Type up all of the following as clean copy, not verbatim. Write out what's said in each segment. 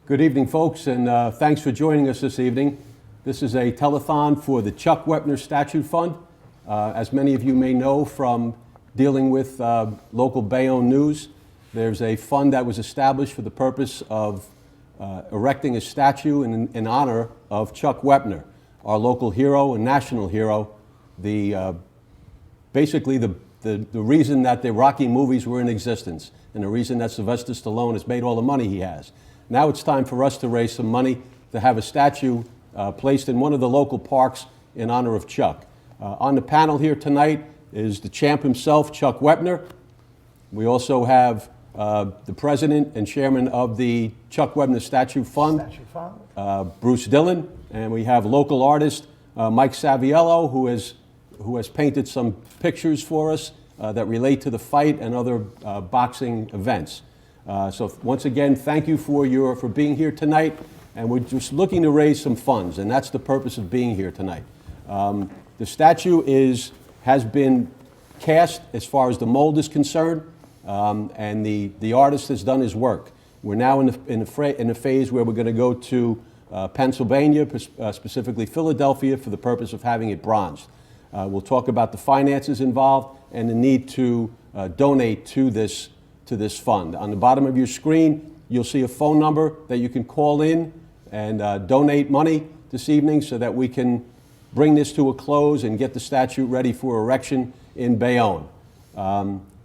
Good evening, folks, and thanks for joining us this evening. This is a telethon for the Chuck Wepner Statute Fund. As many of you may know from dealing with local Bayonne news, there's a fund that was established for the purpose of erecting a statue in honor of Chuck Wepner, our local hero and national hero, basically the reason that the Rocky movies were in existence and the reason that Sylvester Stallone has made all the money he has. Now it's time for us to raise some money to have a statue placed in one of the local parks in honor of Chuck. On the panel here tonight is the champ himself, Chuck Wepner. We also have the president and chairman of the Chuck Wepner Statute Fund, Bruce Dillon, and we have local artist Mike Saviano, who has painted some pictures for us that relate to the fight and other boxing events. So once again, thank you for being here tonight, and we're just looking to raise some funds, and that's the purpose of being here tonight. The statue has been cast as far as the mold is concerned, and the artist has done his work. We're now in the phase where we're going to go to Pennsylvania, specifically Philadelphia, for the purpose of having it bronzed. We'll talk about the finances involved and the need to donate to this fund. On the bottom of your screen, you'll see a phone number that you can call in and donate money this evening so that we can bring this to a close and get the statue ready for erection in Bayonne.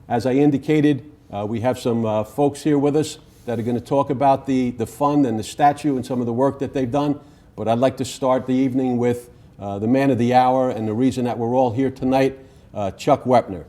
As I indicated, we have some folks here with us that are going to talk about the fund and the statue and some of the work that they've done. But I'd like to start the evening with the man of the hour and the reason that we're all here tonight, Chuck Wepner.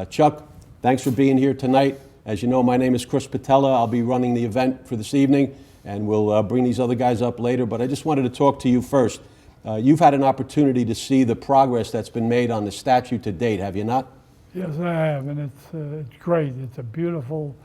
Chuck, thanks for being here tonight. As you know, my name is Chris Patella. I'll be running the event for this evening, and we'll bring these other guys up later. But I just wanted to talk to you first. You've had an opportunity to see the progress that's been made on the statue to date, have you not? Yes, I have, and it's great. It's a beautiful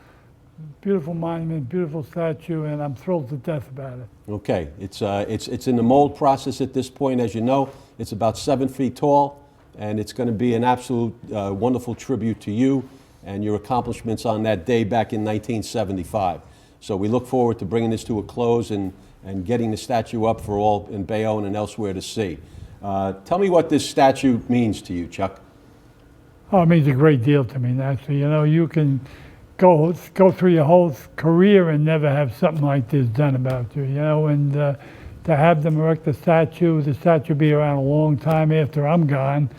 monument, beautiful statue, and I'm thrilled to death about it. Okay, it's in the mold process at this point. As you know, it's about 7 feet tall, and it's going to be an absolute wonderful tribute to you and your accomplishments on that day back in 1975. So we look forward to bringing this to a close and getting the statue up for all in Bayonne and elsewhere to see. Tell me what this statue means to you, Chuck. Oh, it means a great deal to me, naturally. You know, you can go through your whole career and never have something like this done about you, you know, and to have them erect the statue be around a long time after I'm gone,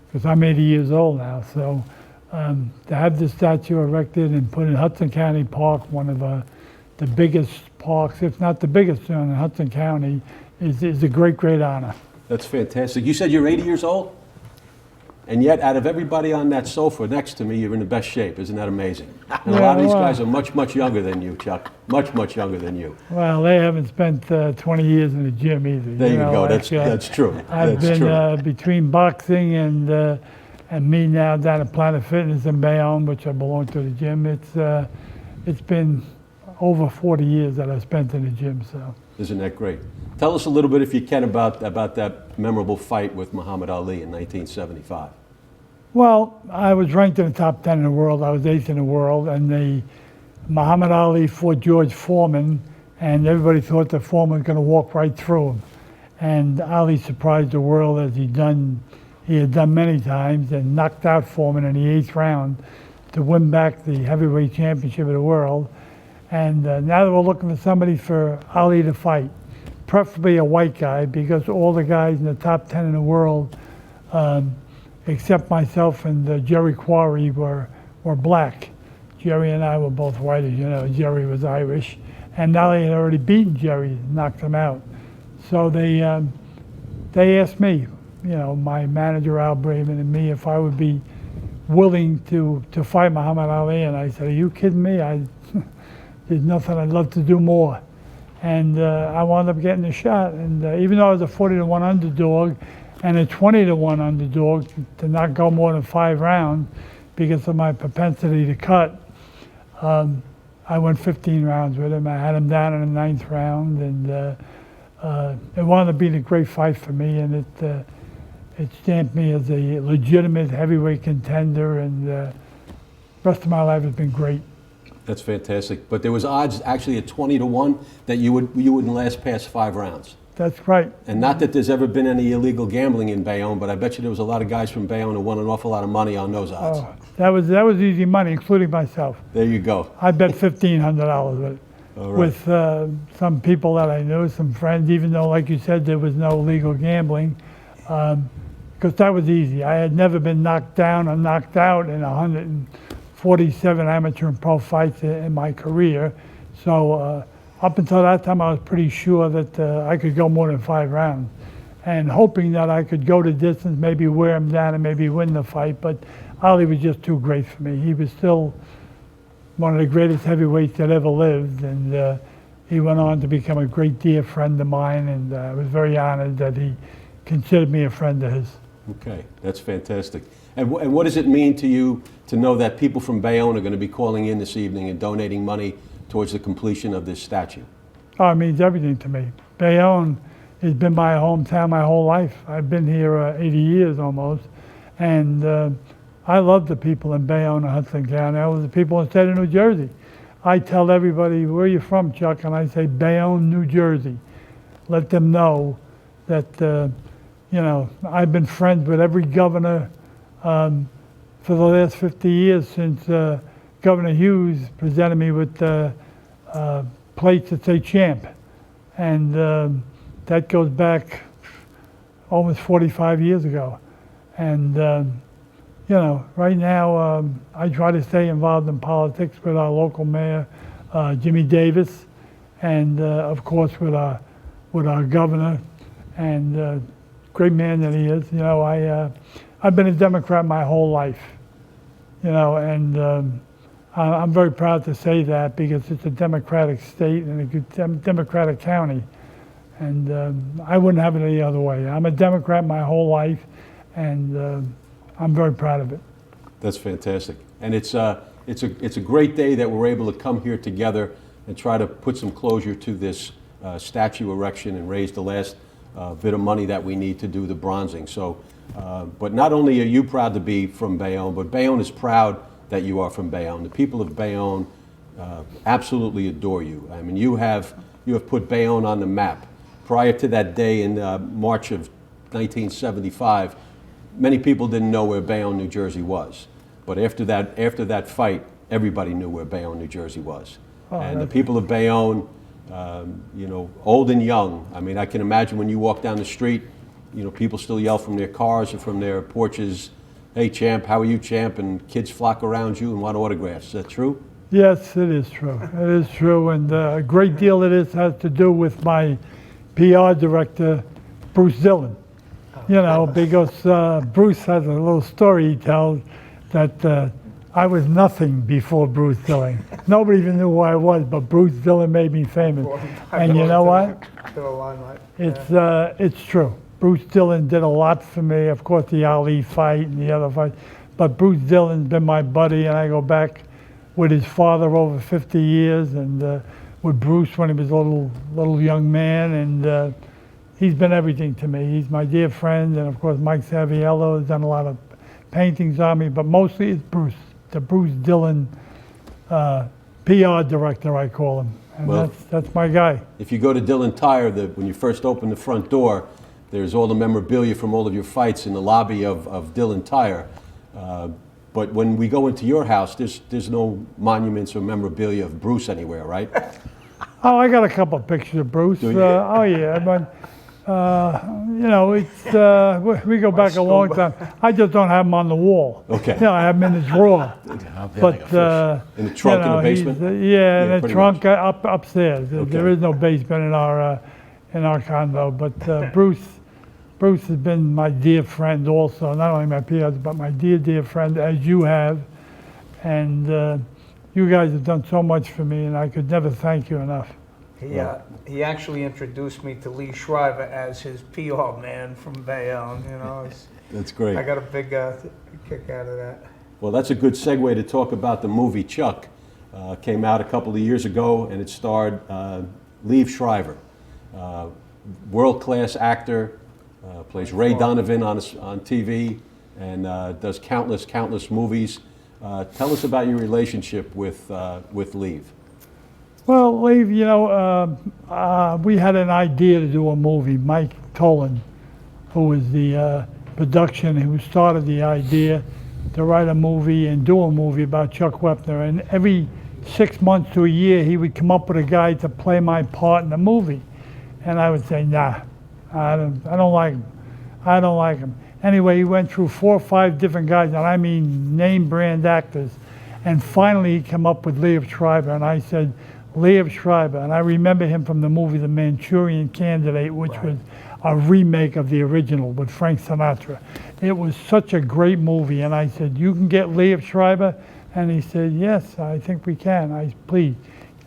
because I'm 80 years old now, so to have this statue erected and put in Hudson County Park, one of the biggest parks, if not the biggest one in Hudson County, is a great, great honor. That's fantastic. You said you're 80 years old? And yet, out of everybody on that sofa next to me, you're in the best shape. Isn't that amazing? And yeah, a lot of these guys are much, much younger than you, Chuck. Much, much younger than you. Well, they haven't spent 20 years in the gym either. There you go. That's true. I've been between boxing and me now down at Planet Fitness in Bayonne, which I belong to the gym. It's been over 40 years that I spent in the gym. So. Isn't that great? Tell us a little bit, if you can, about that memorable fight with Muhammad Ali in 1975. Well, I was ranked in the top 10 in the world. I was 8th in the world, and Muhammad Ali fought George Foreman, and everybody thought that Foreman was going to walk right through him. And Ali surprised the world as he done he had done many times, and knocked out Foreman in the 8th round to win back the heavyweight championship of the world. And now they were looking for somebody for Ali to fight, preferably a white guy, because all the guys in the top 10 in the world, except myself and Jerry Quarry, were black. Jerry and I were both white, as you know. Jerry was Irish, and Ali had already beaten Jerry, knocked him out. So they asked me, you know, my manager Al Braven and me, if I would be willing to fight Muhammad Ali, and I said, "Are you kidding me? There's nothing I'd love to do more." And I wound up getting a shot. And even though I was a 40-1 underdog and a 20-1 underdog to not go more than 5 rounds because of my propensity to cut, I went 15 rounds with him. I had him down in the 9th round, and it wound up being a great fight for me, and it stamped me as a legitimate heavyweight contender, and the rest of my life has been great. That's fantastic. But there was odds actually at 20-1 that you wouldn't last past 5 rounds. That's right. And not that there's ever been any illegal gambling in Bayonne, but I bet you there was a lot of guys from Bayonne who won an awful lot of money on those odds. Oh, that was easy money, including myself. There you go. I bet $1,500 with it. All right. With some people that I knew, some friends, even though, like you said, there was no legal gambling, because that was easy. I had never been knocked down or knocked out in 147 amateur and pro fights in my career. So up until that time, I was pretty sure that I could go more than 5 rounds, and hoping that I could go the distance, maybe wear him down and maybe win the fight. But Ali was just too great for me. He was still one of the greatest heavyweights that ever lived, and he went on to become a great dear friend of mine, and I was very honored that he considered me a friend of his. Okay, that's fantastic. And what does it mean to you to know that people from Bayonne are going to be calling in this evening and donating money towards the completion of this statue? Oh, it means everything to me. Bayonne has been my hometown my whole life. I've been here 80 years almost, and I love the people in Bayonne and Hudson County. I love the people in the state of New Jersey. I tell everybody, "Where are you from, Chuck?" And I say, "Bayonne, New Jersey." Let them know that, you know, I've been friends with every governor for the last 50 years since Governor Hughes presented me with plates that say champ. And that goes back almost 45 years ago. And, you know, right now I try to stay involved in politics with our local mayor, Jimmy Davis, and of course with our governor, and great man that he is. You know, I've been a Democrat my whole life, you know, and I'm very proud to say that, because it's a Democratic state and a good Democratic county, and I wouldn't have it any other way. I'm a Democrat my whole life, and I'm very proud of it. That's fantastic. And it's a great day that we're able to come here together and try to put some closure to this statue erection and raise the last bit of money that we need to do the bronzing. So, but not only are you proud to be from Bayonne, but Bayonne is proud that you are from Bayonne. The people of Bayonne absolutely adore you. I mean, you have put Bayonne on the map. Prior to that day in March of 1975, many people didn't know where Bayonne, New Jersey was. But after that fight, everybody knew where Bayonne, New Jersey was. Oh, and the people of Bayonne, you know, old and young. I mean, I can imagine when you walk down the street, you know, people still yell from their cars or from their porches, "Hey, champ, how are you, champ?" And kids flock around you and want autographs. Is that true? Yes, it is true. It is true, and a great deal of this has to do with my PR director, Bruce Dillon. You know, because Bruce has a little story he tells that I was nothing before Bruce Dillon. Nobody even knew who I was, but Bruce Dillon made me famous. And you know what? It's true. Bruce Dillon did a lot for me. Of course, the Ali fight and the other fight. But Bruce Dillon's been my buddy, and I go back with his father over 50 years, and with Bruce when he was a little young man, and he's been everything to me. He's my dear friend, and of course Mike Saviano has done a lot of paintings on me, but mostly it's Bruce, the Bruce Dillon PR director, I call him. And Well, that's my guy. If you go to Dillon Tire, when you first open the front door, There's all the memorabilia from all of your fights in the lobby of Dillon Tire. But when we go into your house, there's no monuments or memorabilia of Bruce anywhere, right? Oh, I got a couple of pictures of Bruce. Do you? Oh yeah, but you know, it's we go back a long time. I just don't have him on the wall. Okay. You know, I have him in the drawer. But In the trunk you know, in the basement? yeah, in the pretty trunk much. upstairs. Okay. There is no basement in our condo. But Bruce has been my dear friend also. Not only my peers, but my dear friend, as you have. And you guys have done so much for me, and I could never thank you enough. He actually introduced me to Lee Schreiber as his PR man from Bayonne. You know, That's great. I got a big kick out of that. Well, that's a good segue to talk about the movie Chuck. Came out a couple of years ago, and it starred Liev Schreiber, world-class actor, plays Ray Donovan on TV, and does countless movies. Tell us about your relationship with Liev. Well, Liev, you know, we had an idea to do a movie. Mike Tolan, who was the production, who started the idea to write a movie and do a movie about Chuck Wepner. And every 6 months to a year, he would come up with a guy to play my part in the movie. And I would say, nah, I don't like him. I don't like him. Anyway, he went through 4 or 5 different guys, and I mean name brand actors. And finally, he came up with Liev Schreiber, and I said, Liev Schreiber, and I remember him from the movie The Manchurian Candidate, which was a remake of the original with Frank Sinatra. It was such a great movie, and I said, you can get Liev Schreiber? And he said, yes, I think we can. Please,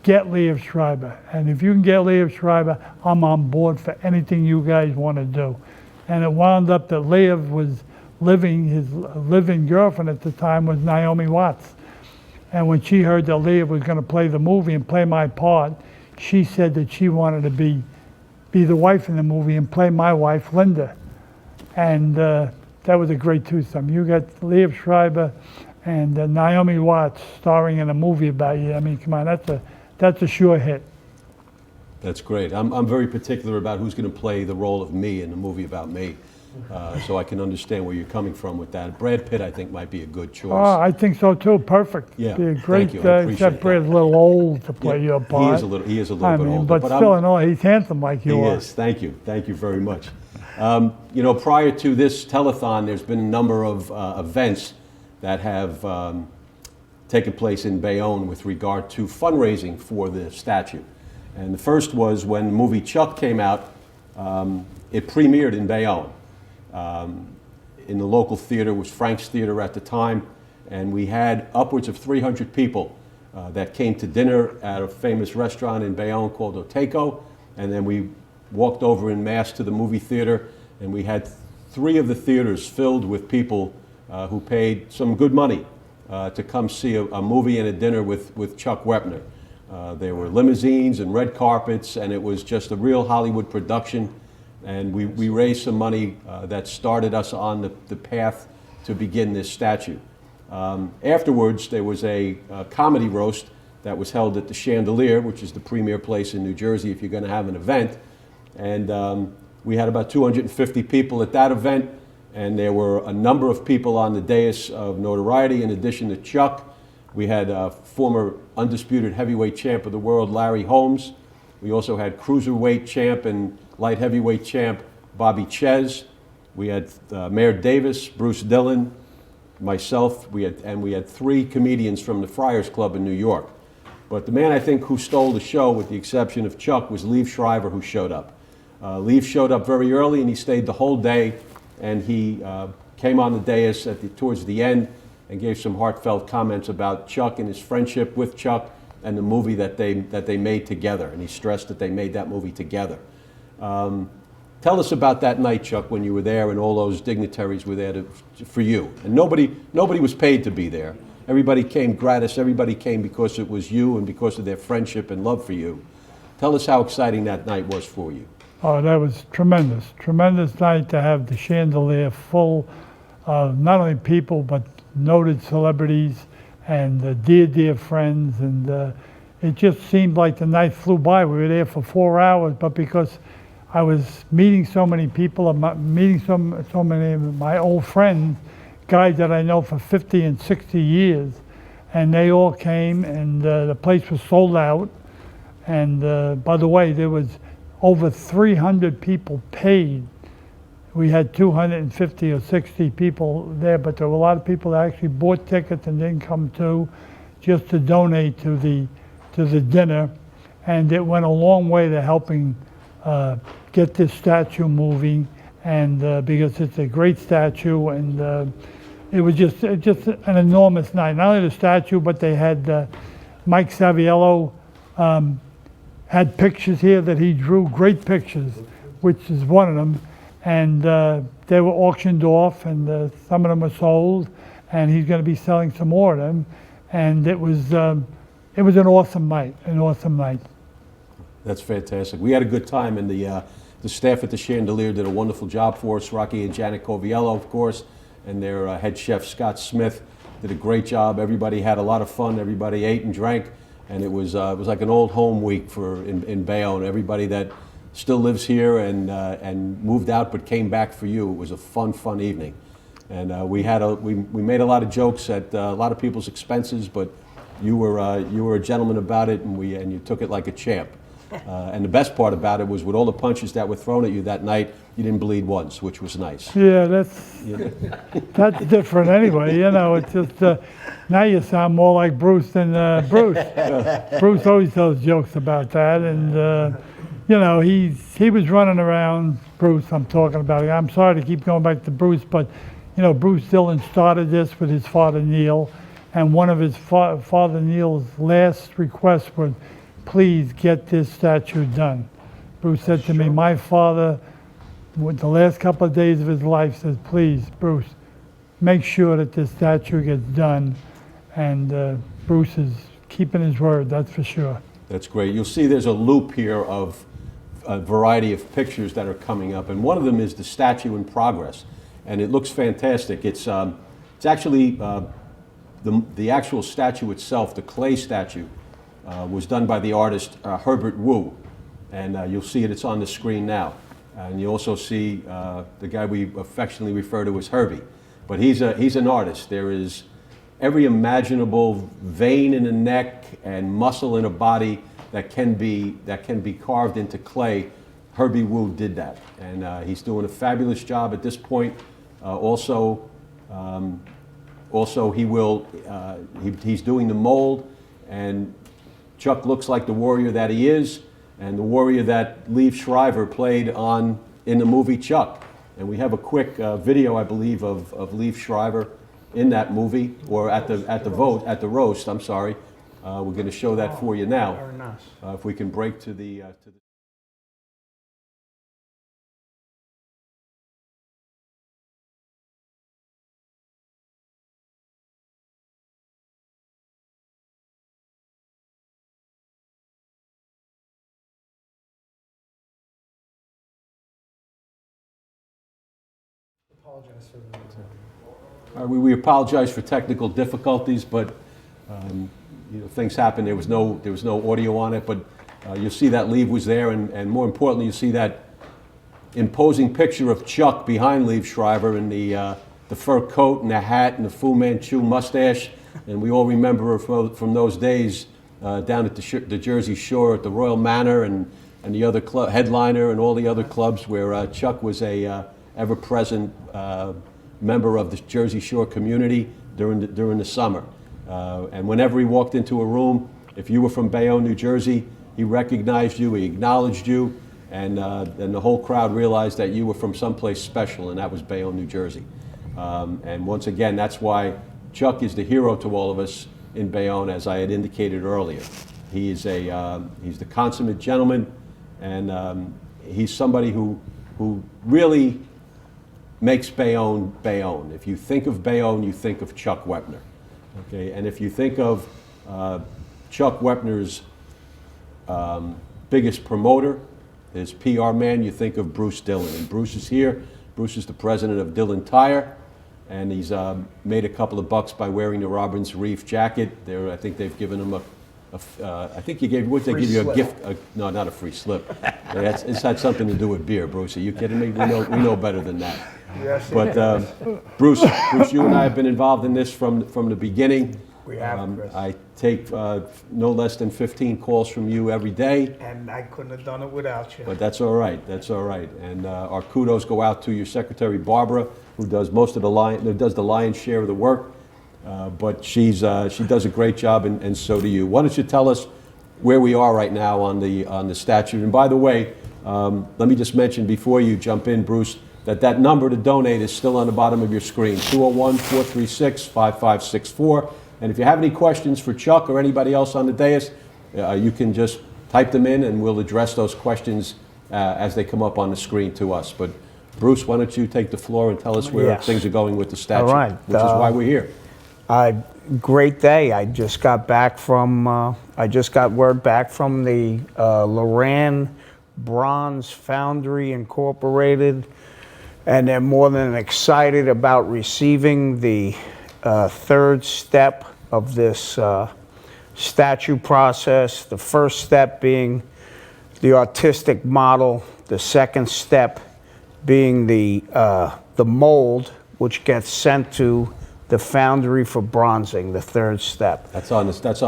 get Liev Schreiber. And if you can get Liev Schreiber, I'm on board for anything you guys want to do. And it wound up that Liev was his living girlfriend at the time was Naomi Watts. And when she heard that Liev was going to play the movie and play my part, she said that she wanted to be the wife in the movie and play my wife, Linda. And that was a great twosome. You got Liev Schreiber and Naomi Watts starring in a movie about you. I mean, come on, that's a sure hit. That's great. I'm very particular about who's going to play the role of me in the movie about me, so I can understand where you're coming from with that. Brad Pitt, I think, might be a good choice. Oh, I think so too. Perfect. Yeah, Be a great. thank you. I appreciate Except Brad's a little old to play your part. He is a little bit older. But still, in all, he's handsome like you are. He is. Thank you very much. You know, prior to this telethon, there's been a number of events that have taken place in Bayonne with regard to fundraising for the statue. And the first was when the movie Chuck came out. It premiered in Bayonne. In the local theater was Frank's Theater at the time, and we had upwards of 300 people that came to dinner at a famous restaurant in Bayonne called Oteco, and then we walked over in mass to the movie theater, and we had 3 of the theaters filled with people who paid some good money to come see a movie and a dinner with Chuck Wepner. There were limousines and red carpets, and it was just a real Hollywood production. And we raised some money that started us on the path to begin this statue. Afterwards, there was a comedy roast that was held at the Chandelier, which is the premier place in New Jersey if you're going to have an event. And we had about 250 people at that event, and there were a number of people on the dais of notoriety. In addition to Chuck, we had former undisputed heavyweight champ of the world, Larry Holmes. We also had cruiserweight champ and light heavyweight champ, Bobby Ches. We had Mayor Davis, Bruce Dillon, myself. We had 3 comedians from the Friars Club in New York. But the man I think who stole the show, with the exception of Chuck, was Liev Schreiber, who showed up. Liev showed up very early, and he stayed the whole day. And he came on the dais towards the end and gave some heartfelt comments about Chuck and his friendship with Chuck and the movie that they made together. And he stressed that they made that movie together. Tell us about that night, Chuck, when you were there and all those dignitaries were there for you. And nobody was paid to be there. Everybody came gratis. Everybody came because it was you and because of their friendship and love for you. Tell us how exciting that night was for you. Oh, that was tremendous. Tremendous night to have the Chandelier full of not only people, but noted celebrities and dear friends. And it just seemed like the night flew by. We were there for 4 hours, but because I was meeting so many people, meeting so many of my old friends, guys that I know for 50 and 60 years, and they all came, and the place was sold out. And by the way, there was over 300 people paid. We had 250 or 60 people there, but there were a lot of people that actually bought tickets and didn't come to, just to donate to the dinner. And it went a long way to helping get this statue moving, and because it's a great statue, and it was just an enormous night. Not only the statue, but they had Mike Saviano had pictures here that he drew, great pictures, which is one of them, and they were auctioned off, and some of them were sold, and he's going to be selling some more of them, and it was an awesome night, That's fantastic. We had a good time, and the staff at the Chandelier did a wonderful job for us. Rocky and Janet Coviello, of course, and their head chef, Scott Smith, did a great job. Everybody had a lot of fun. Everybody ate and drank, and it was like an old home week in Bayonne. Everybody that still lives here and moved out but came back for you. It was a fun evening. And we made a lot of jokes at a lot of people's expenses, but you were a gentleman about it, and you took it like a champ. And the best part about it was, with all the punches that were thrown at you that night, you didn't bleed once, which was nice. Yeah, that's different anyway. You know, it's just now you sound more like Bruce than Bruce. Bruce always tells jokes about that, and you know, he was running around. Bruce, I'm talking about. I'm sorry to keep going back to Bruce, but you know, Bruce Dillon started this with his father Neil, and one of his father Neil's last requests was, please get this statue done. Bruce said to me, my father, with the last couple of days of his life, says, please, Bruce, make sure that this statue gets done. And Bruce is keeping his word, that's for sure. That's great. You'll see there's a loop here of a variety of pictures that are coming up, and one of them is the statue in progress, and it looks fantastic. It's actually the actual statue itself, the clay statue, was done by the artist Herbert Wu, and you'll see it. It's on the screen now, and you also see the guy we affectionately refer to as Herbie, but he's an artist. There is every imaginable vein in a neck and muscle in a body that can be carved into clay. Herbie Wu did that, and he's doing a fabulous job at this point. Also, he's doing the mold, and Chuck looks like the warrior that he is, and the warrior that Liev Schreiber played in the movie Chuck. And we have a quick video, I believe, of Liev Schreiber in that movie, or at the roast. I'm sorry. We're going to show that for you now. Very nice. If we can break to the. Apologize for the We apologize for technical difficulties, but you know, things happen. There was no audio on it, but you'll see that Liev was there, and more importantly, you see that imposing picture of Chuck behind Liev Schreiber in the fur coat and the hat and the Fu Manchu mustache, and we all remember from those days down at the Jersey Shore at the Royal Manor and the other club headliner and all the other clubs where Chuck was a ever-present member of the Jersey Shore community during the summer. And whenever he walked into a room, if you were from Bayonne, New Jersey, he recognized you, he acknowledged you, and the whole crowd realized that you were from someplace special, and that was Bayonne, New Jersey. And once again, that's why Chuck is the hero to all of us in Bayonne, as I had indicated earlier. He's the consummate gentleman, and he's somebody who really makes Bayonne Bayonne. If you think of Bayonne, you think of Chuck Wepner. Okay, and if you think of Chuck Wepner's biggest promoter, his PR man, you think of Bruce Dillon. And Bruce is here. Bruce is the president of Dillon Tire, and he's made a couple of bucks by wearing the Robbins Reef jacket. I think they've given him I think you gave, what they Free give you, a slip. gift, no, not a free slip. It's had something to do with beer, Bruce. Are you kidding me? We know better than that. Yes, But Bruce, you and I have been involved in this from the beginning. We have, Chris. I take no less than 15 calls from you every day, And I couldn't have done it without you. but that's all right. That's all right. And our kudos go out to your secretary, Barbara, who does most of the lion's share of the work. But she does a great job, and so do you. Why don't you tell us where we are right now on the statute? And by the way, let me just mention before you jump in, Bruce, that number to donate is still on the bottom of your screen, 201-436-5564. And if you have any questions for Chuck or anybody else on the dais, you can just type them in, and we'll address those questions as they come up on the screen to us. But Bruce, why don't you take the floor and tell us where Yes. things are going with the statute, All right. which is why we're here. Great day. I just got word back from the Loran Bronze Foundry Incorporated, and they're more than excited about receiving the third step of this statute process. The first step being the autistic model, the second step being the mold, which gets sent to the foundry for bronzing, the third step. That's on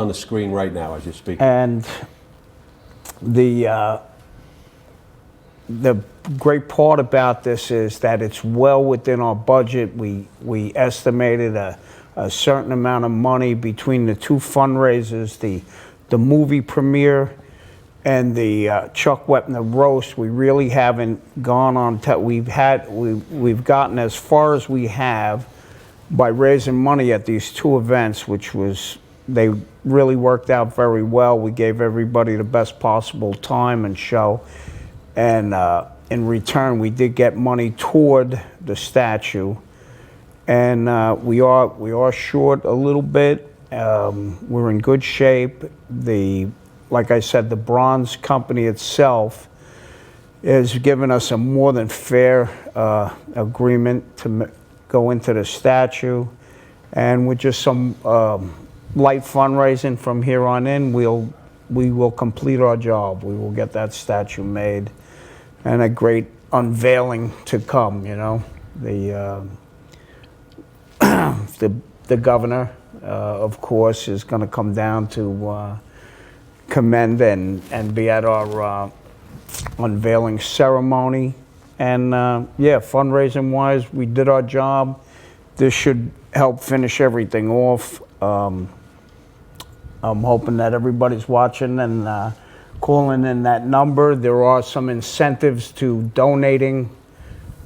the screen right now as you speak. And the great part about this is that it's well within our budget. We estimated a certain amount of money between the two fundraisers, the movie premiere and the Chuck Wepner roast. We really haven't gone on. We've gotten as far as we have by raising money at these two events, they really worked out very well. We gave everybody the best possible time and show. And in return, we did get money toward the statue. And we are short a little bit. We're in good shape. Like I said, the bronze company itself has given us a more than fair agreement to go into the statue. And with just some light fundraising from here on in, we will complete our job. We will get that statue made, and a great unveiling to come. You know, the governor, of course, is going to come down to commend and be at our unveiling ceremony. And yeah, fundraising wise, we did our job. This should help finish everything off. I'm hoping that everybody's watching and calling in that number. There are some incentives to donating.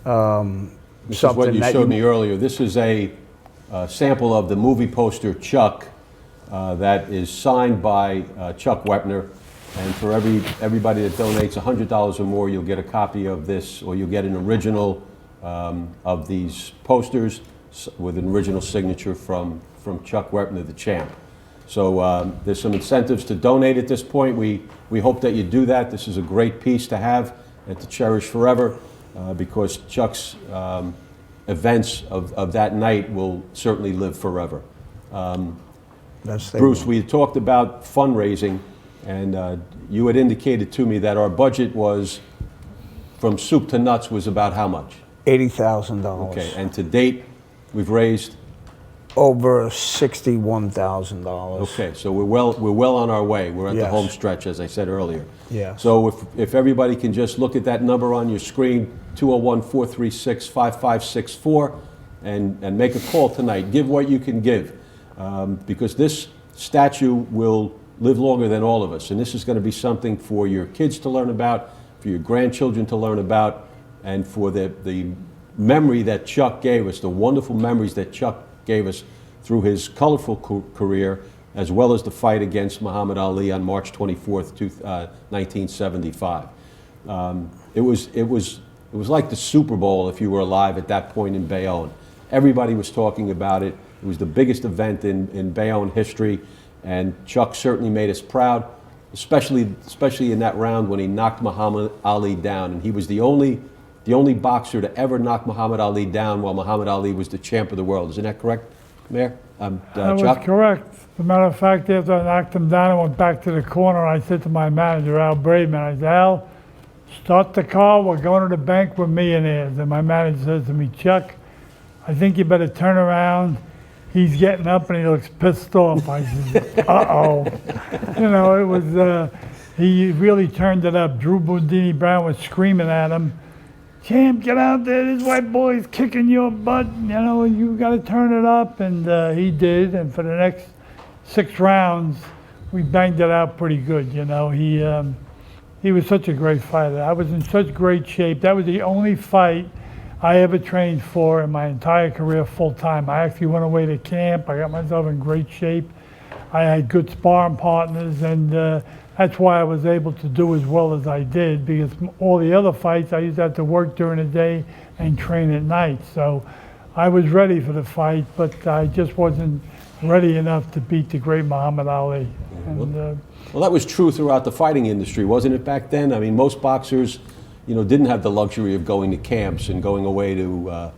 This is what you showed me earlier. This is a sample of the movie poster Chuck that is signed by Chuck Wepner. And for everybody that donates $100 or more, you'll get a copy of this, or you'll get an original of these posters with an original signature from Chuck Wepner, the champ. So there's some incentives to donate at this point. We hope that you do that. This is a great piece to have and to cherish forever because Chuck's events of that night will certainly live forever. Bruce, we talked about fundraising. And you had indicated to me that our budget was, from soup to nuts, was about how much? $80,000. Okay, and to date, we've raised? Over $61,000. Okay, so we're well on our way. We're at the Yes. home stretch, as I said earlier. Yes. So if everybody can just look at that number on your screen, 201-436-5564, and make a call tonight. Give what you can give, because this statue will live longer than all of us. And this is going to be something for your kids to learn about, for your grandchildren to learn about, and for the memory that Chuck gave us, the wonderful memories that Chuck gave us through his colorful career, as well as the fight against Muhammad Ali on March 24th, 1975. It was like the Super Bowl if you were alive at that point in Bayonne. Everybody was talking about it. It was the biggest event in Bayonne history. And Chuck certainly made us proud, especially in that round when he knocked Muhammad Ali down. And he was the only boxer to ever knock Muhammad Ali down while Muhammad Ali was the champ of the world. Isn't that correct, Mayor? That was Chuck? correct. As a matter of fact, after I knocked him down and went back to the corner, I said to my manager, Al Braidman, I said, Al, start the car, we're going to the bank, we're millionaires. And my manager says to me, Chuck, I think you better turn around. He's getting up and he looks pissed off. I said, uh-oh. You know, it was, he really turned it up. Drew Boudini Brown was screaming at him, Champ, get out there, this white boy's kicking your butt, you know, you got to turn it up. And he did, and for the next 6 rounds, we banged it out pretty good, you know. He was such a great fighter. I was in such great shape. That was the only fight I ever trained for in my entire career full-time. I actually went away to camp. I got myself in great shape. I had good sparring partners, and that's why I was able to do as well as I did, because all the other fights I used to have to work during the day and train at night. So I was ready for the fight, but I just wasn't ready enough to beat the great Muhammad Ali. And, Well, that was true throughout the fighting industry, wasn't it, back then? I mean, most boxers, you know, didn't have the luxury of going to camps and going away to,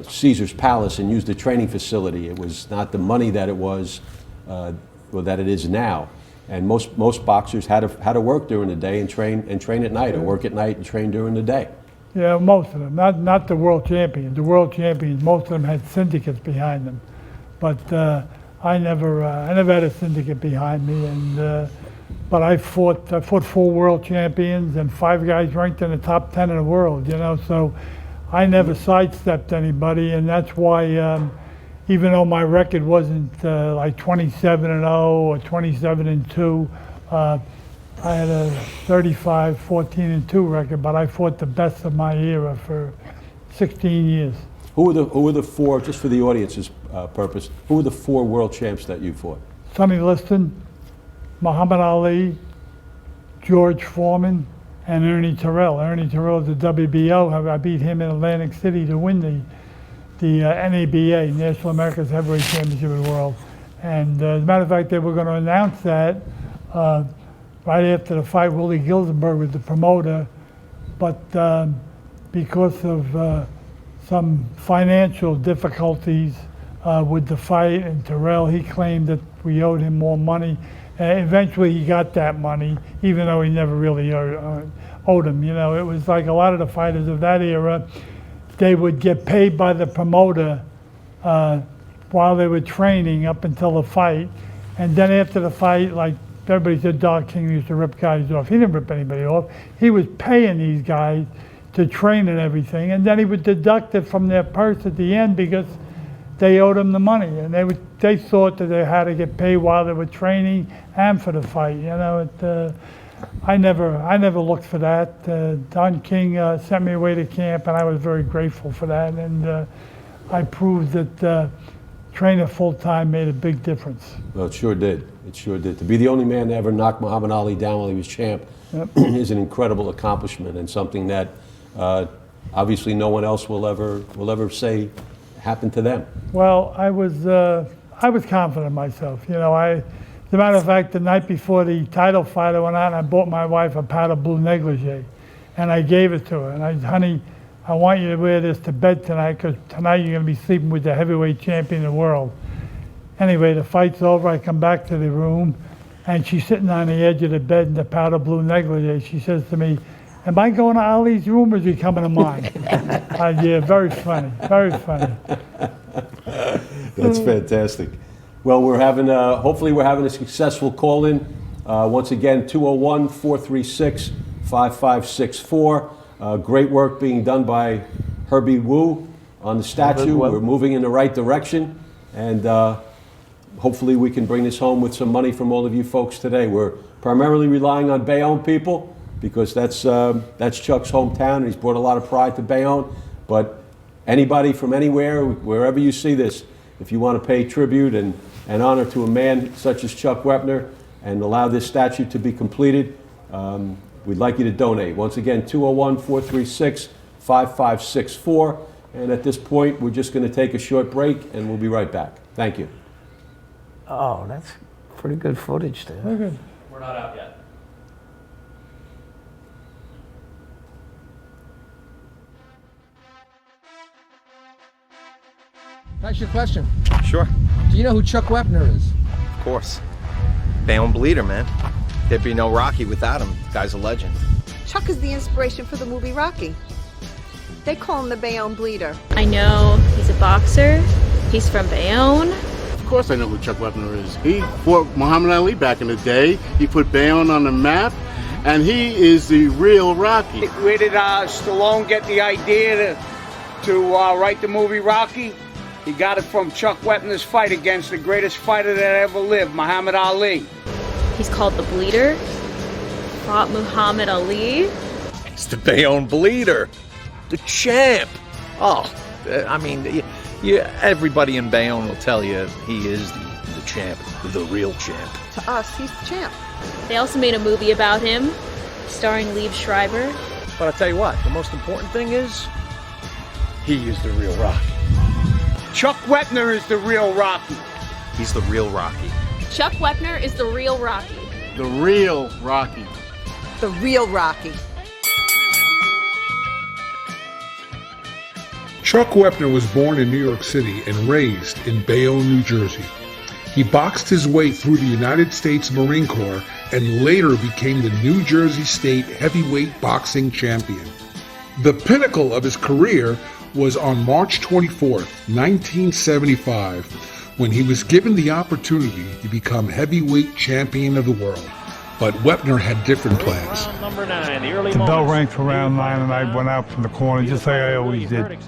Caesar's Palace and use the training facility. It was not the money that it was, or that it is now. And most boxers had to work during the day and train at night, or work at night and train during the day. yeah, most of them, not the world champions. The world champions, most of them had syndicates behind them. But I never had a syndicate behind me, and but I fought 4 world champions and 5 guys ranked in the top 10 in the world, you know, so I never sidestepped anybody, and that's why even though my record wasn't like 27-0 or 27-2, I had a 35-14-2 record, but I fought the best of my era for 16 years. Who were the 4, just for the audience's purpose, who were the 4 world champs that you fought? Sonny Liston, Muhammad Ali, George Foreman, and Ernie Terrell. Ernie Terrell is the WBO. I beat him in Atlantic City to win the NABA, National America's Heavyweight Championship of the World. And as a matter of fact, they were going to announce that right after the fight. Willie Gilzenberg was the promoter, but because of some financial difficulties with the fight, and Terrell, he claimed that we owed him more money. Eventually he got that money, even though he never really owed him. You know, it was like a lot of the fighters of that era, they would get paid by the promoter while they were training up until the fight. And then after the fight, like everybody said, Dog King used to rip guys off. He didn't rip anybody off. He was paying these guys to train and everything, and then he would deduct it from their purse at the end because they owed him the money, and they thought that they had to get paid while they were training and for the fight. You know, I never looked for that. Don King sent me away to camp, and I was very grateful for that. And I proved that training full time made a big difference. Well, it sure did. It sure did. To be the only man to ever knock Muhammad Ali down while he was champ is an incredible accomplishment, and something that obviously no one else will ever say happened to them. Well, I was confident in myself. You know, as a matter of fact, the night before the title fight, I went out and I bought my wife a powder blue negligee, and I gave it to her. And I said, honey, I want you to wear this to bed tonight, because tonight you're going to be sleeping with the heavyweight champion of the world. Anyway, the fight's over. I come back to the room, and she's sitting on the edge of the bed in the powder blue negligee. She says to me, am I going to Ali's room, or is he coming to mine? Yeah, very funny, very funny. That's fantastic. Well, hopefully we're having a successful call-in. Once again, 201-436-5564. Great work being done by Herbie Wu on the statue. We're moving in the right direction, and hopefully we can bring this home with some money from all of you folks today. We're primarily relying on Bayonne people, because that's Chuck's hometown, and he's brought a lot of pride to Bayonne. But anybody from anywhere, wherever you see this, if you want to pay tribute and honor to a man such as Chuck Wepner and allow this statute to be completed, we'd like you to donate. Once again, 201-436-5564. And at this point, we're just going to take a short break, and we'll be right back. Thank you. Oh, that's pretty good footage there. Very good. We're not out yet. That's your question. Sure, Do you know who Chuck Wepner is? of course. Bayonne bleeder, man. There'd be no Rocky without him. The guy's a legend. Chuck is the inspiration for the movie Rocky. They call him the Bayonne Bleeder. I know he's a boxer. He's from Bayonne. Of course I know who Chuck Wepner is. He fought Muhammad Ali back in the day. He put Bayonne on the map, and he is the real Rocky. Where did Stallone get the idea to write the movie Rocky? He got it from Chuck Wepner's fight against the greatest fighter that ever lived, Muhammad Ali. He's called the Bleeder. Fought Muhammad Ali. It's the Bayonne bleeder. The champ. Oh, I mean, everybody in Bayonne will tell you he is the champ, the real champ. To us, he's the champ. They also made a movie about him, starring Liev Schreiber. But I'll tell you what, the most important thing is, he is the real Rocky. Chuck Wepner is the real Rocky. He's the real Rocky. Chuck Wepner is the real Rocky. The real Rocky. The real Rocky. Chuck Wepner was born in New York City and raised in Bayonne, New Jersey. He boxed his way through the United States Marine Corps and later became the New Jersey State heavyweight boxing champion. The pinnacle of his career was on March 24th, 1975, when he was given the opportunity to become heavyweight champion of the world. But Wepner had different plans. The bell rang for round 9 and I went out from the corner just like I always did.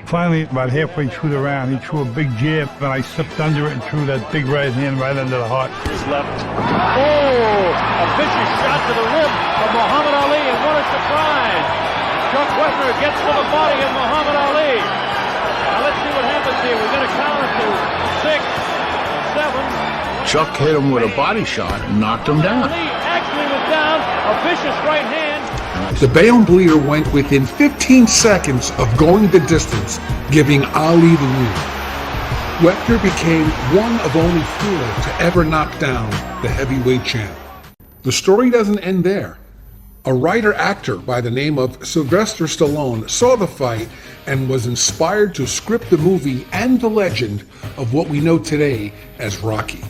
Finally, about halfway through the round, he threw a big jab and I slipped under it and threw that big right hand right under the heart. His left. Oh, a vicious shot to the rib of Muhammad Ali, and what a surprise! Chuck Wepner gets to the body of Muhammad Ali. Now let's see what happens here. We're going to count it to 6, 7. Chuck hit him with a body shot and knocked him down. Ali actually was down. A vicious right hand. The Bayonne bleeder went within 15 seconds of going the distance, giving Ali the win. Wepner became one of only 4 to ever knock down the heavyweight champ. The story doesn't end there. A writer-actor by the name of Sylvester Stallone saw the fight and was inspired to script the movie and the legend of what we know today as Rocky.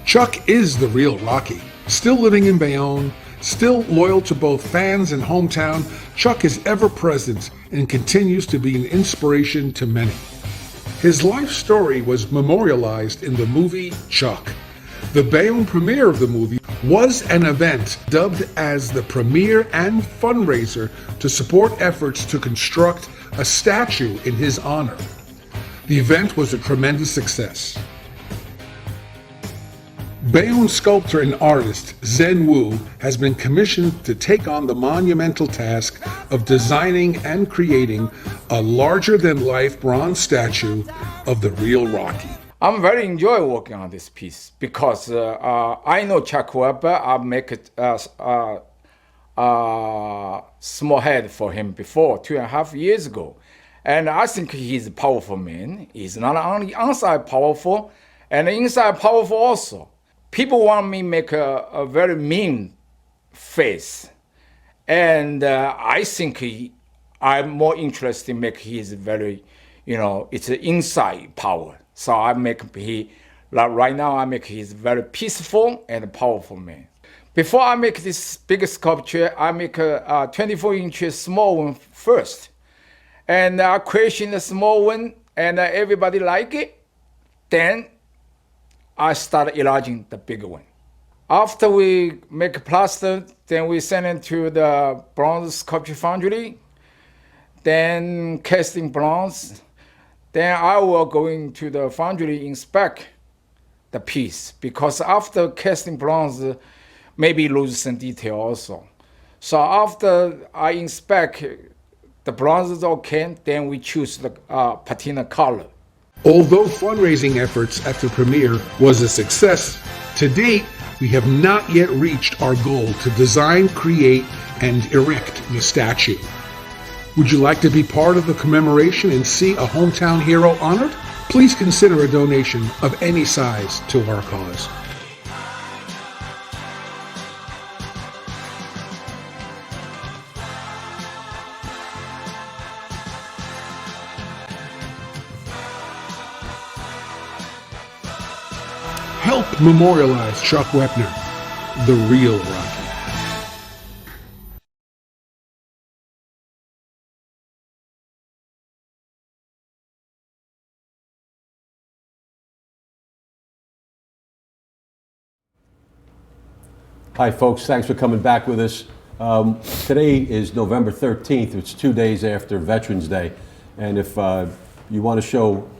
Chuck is the real Rocky. Still living in Bayonne, still loyal to both fans and hometown, Chuck is ever present and continues to be an inspiration to many. His life story was memorialized in the movie Chuck. The Bayonne premiere of the movie was an event dubbed as the premiere and fundraiser to support efforts to construct a statue in his honor. The event was a tremendous success. Bayonne sculptor and artist Zen Wu has been commissioned to take on the monumental task of designing and creating a larger-than-life bronze statue of the real Rocky. I'm very enjoy working on this piece because I know Chuck Wepner. I make a small head for him before 2.5 years ago, and I think he's a powerful man. He's not only outside powerful, and inside powerful also. People want me make a very mean face, and I think I'm more interested in make his very, it's an inside power. So I make right now I make his very peaceful and powerful man. Before I make this big sculpture, I make a 24-inch small one first, and I create the small one, and everybody like it. Then I start enlarging the big one. After we make plaster, then we send it to the bronze sculpture foundry, then casting bronze. Then I will go into the foundry inspect the piece because after casting bronze, maybe lose some detail also. So after I inspect the bronze is okay, then we choose the patina color. Although fundraising efforts at the premiere was a success, to date, we have not yet reached our goal to design, create, and erect the statue. Would you like to be part of the commemoration and see a hometown hero honored? Please consider a donation of any size to our cause. help memorialize Chuck Wepner, the real Rocky. Hi, folks. Thanks for coming back with us. Today is November 13th. It's 2 days after Veterans Day. And if you want to show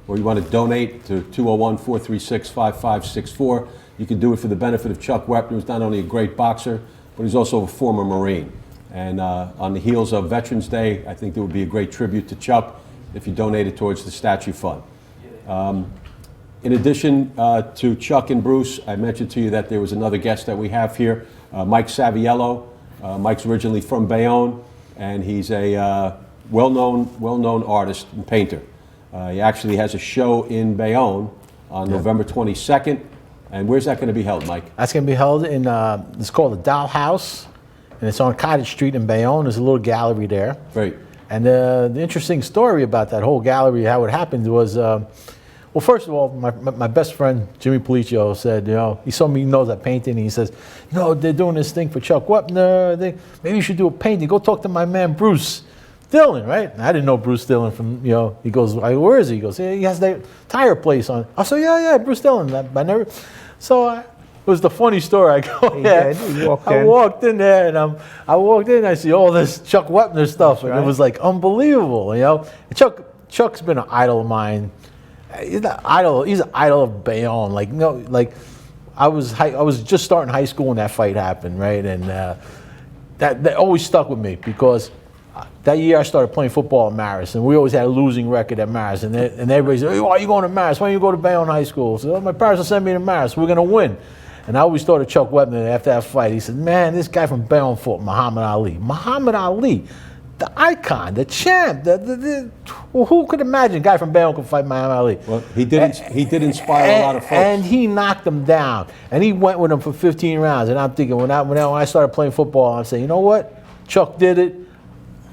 or you want to donate to 201-436-5564, you can do it for the benefit of Chuck Wepner, who's not only a great boxer, but he's also a former Marine. And on the heels of Veterans Day, I think there would be a great tribute to Chuck if you donated towards the Statute Fund. In addition to Chuck and Bruce, I mentioned to you that there was another guest that we have here, Mike Saviano. Mike's originally from Bayonne, and he's a well-known artist and painter. He actually has a show in Bayonne on November 22nd. And where's that going to be held, Mike? That's going to be held in, it's called the Doll House, and it's on Cottage Street in Bayonne. There's a little gallery there. Great. And the interesting story about that whole gallery, how it happened was, well, first of all, my best friend, Jimmy Policio, said, he saw me, he knows that painting, and he says, they're doing this thing for Chuck Wepner. Maybe you should do a painting. Go talk to my man, Bruce Dillon, right? And I didn't know Bruce Dillon from, he goes, where is he? He goes, he has that tire place on. I said, yeah, Bruce Dillon. I never, so it was the funny story. I go there, I walked in there, and I walked in, and I see all this Chuck Wepner stuff, and it was like unbelievable, And Chuck's been an idol of mine. He's an idol of Bayonne. I was just starting high school when that fight happened, right? And that always stuck with me because that year I started playing football at Marist, and we always had a losing record at Marist. And everybody said, why are you going to Marist? Why don't you go to Bayonne High School? So my parents will send me to Marist. We're going to win. And I always thought of Chuck Wepner after that fight. He said, man, this guy from Bayonne fought Muhammad Ali. Muhammad Ali, the icon, the champ. Well, who could imagine a guy from Bayonne could fight Muhammad Ali? Well, he did inspire a lot of folks. And he knocked him down. And he went with him for 15 rounds. And I'm thinking, when I started playing football, I'm saying, you know what? Chuck did it.